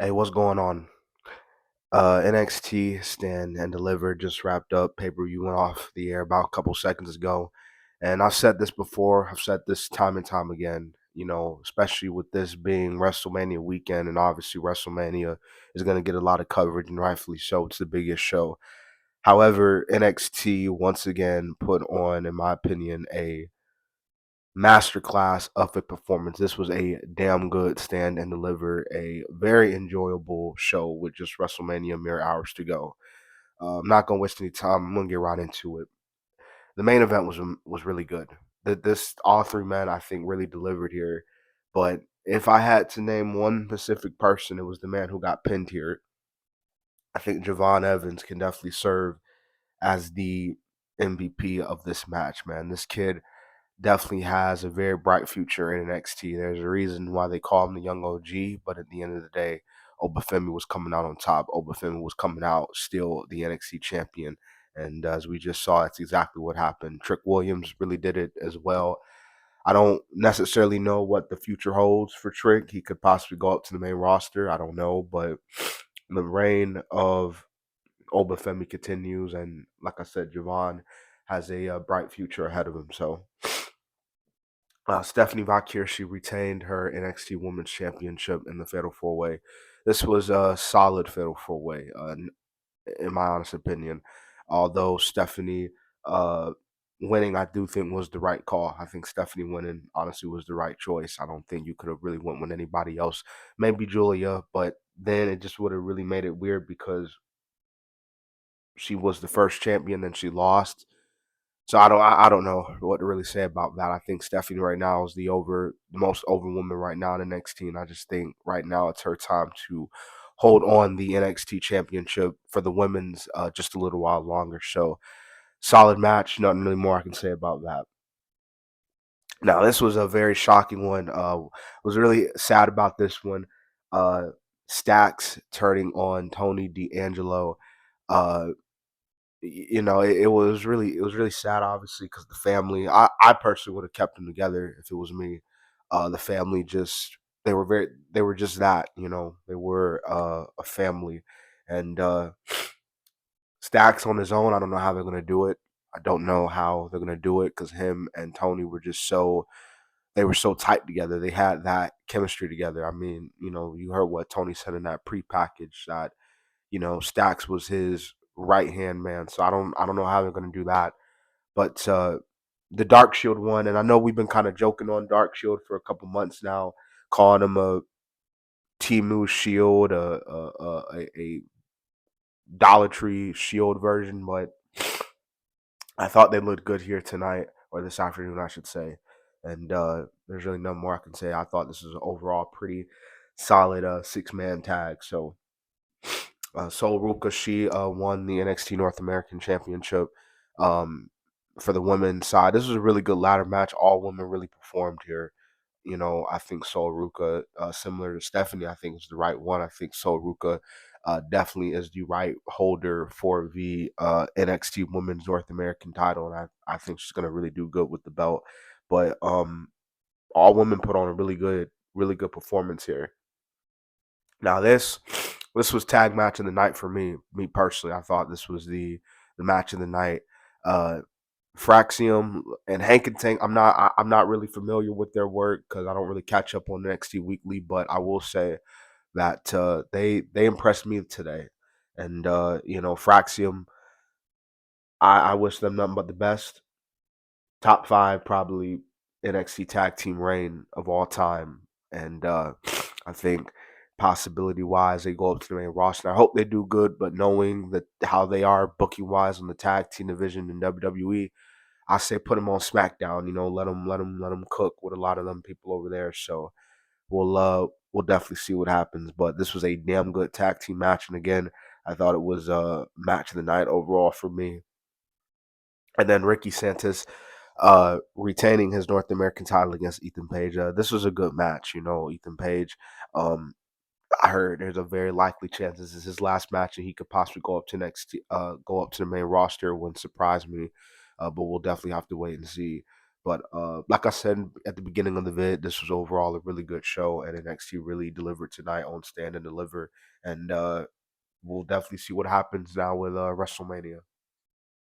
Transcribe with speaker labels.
Speaker 1: Hey, what's going on? NXT Stand and Deliver just wrapped up. Pay-per-view went off the air about a couple seconds ago. And I've said this before, I've said this time and time again, especially with this being WrestleMania weekend, and obviously WrestleMania is going to get a lot of coverage, and rightfully so. It's the biggest show. However, NXT once again put on, in my opinion, a masterclass of a performance. This was a damn good stand and deliver, a very enjoyable show with just WrestleMania mere hours to go. I'm not gonna waste any time. I'm gonna get right into it. The main event was really good. This all three men I think really delivered here. But if I had to name one specific person, it was the man who got pinned here. I think Javon Evans can definitely serve as the MVP of this match, man. This kid definitely has a very bright future in NXT. There's a reason why they call him the young OG, but at the end of the day, Femi was coming out on top. Femi was coming out still the NXT champion. And as we just saw, that's exactly what happened. Trick Williams really did it as well. I don't necessarily know what the future holds for Trick. He could possibly go up to the main roster. I don't know, but the reign of Femi continues, and like I said, Javon has a bright future ahead of him. So Stephanie Vakir, she retained her NXT Women's Championship in the Fatal 4 Way. This was a solid Fatal 4 Way, in my honest opinion. Although Stephanie uh, winning, I do think was the right call. I think Stephanie winning honestly was the right choice. I don't think you could have really went with anybody else. Maybe Julia, but then it just would have really made it weird because she was the first champion, then she lost. So I don't know what to really say about that. I think Stephanie right now is the most over woman right now in NXT, and I just think right now it's her time to hold on the NXT championship for the women's just a little while longer. So solid match, nothing really more I can say about that. Now this was a very shocking one. Was really sad about this one. Uh, Stacks turning on Tony D'Angelo. Uh, it was really sad, obviously, because the family. I personally would have kept them together if it was me. The family just they were just that, they were a family, and Stacks on his own. I don't know how they're gonna do it. I don't know how they're gonna do it because him and Tony were just they were so tight together. They had that chemistry together. I mean, you heard what Tony said in that pre-package that Stacks was his right hand man. So I don't know how they're gonna do that. But the Dark Shield one, and I know we've been kind of joking on Dark Shield for a couple months now, calling him a Timu Shield, a Dollar Tree Shield version, but I thought they looked good here tonight or this afternoon, I should say. And there's really no more I can say. I thought this was an overall pretty solid 6-man tag. So Sol Ruka, she won the NXT North American Championship um, for the women's side. This was a really good ladder match. All women really performed here. I think Sol Ruka, similar to Stephanie, I think is the right one. I think Sol Ruka definitely is the right holder for the NXT Women's North American title, and I think she's gonna really do good with the belt. But all women put on a really good performance here. Now this was tag match of the night for me. Me personally, I thought this was the match of the night. Uh, Fraxium and Hank and Tank. I'm not really familiar with their work because I don't really catch up on NXT Weekly. But I will say that they impressed me today, and Fraxium. I wish them nothing but the best. Top five probably NXT Tag Team reign of all time, and I think possibility wise they go up to the main roster. I hope they do good, but knowing that how they are booking wise on the tag team division in WWE, I say put them on SmackDown. Let them cook with a lot of them people over there. So we'll definitely see what happens. But this was a damn good tag team match, and again, I thought it was a match of the night overall for me. And then Ricky Santos retaining his North American title against Ethan Page. This was a good match, Ethan Page. Um, I heard there's a very likely chance this is his last match, and he could possibly go up to the main roster. Wouldn't surprise me, but we'll definitely have to wait and see. But like I said at the beginning of the vid, this was overall a really good show, and NXT really delivered tonight on Stand and Deliver. And we'll definitely see what happens now with WrestleMania.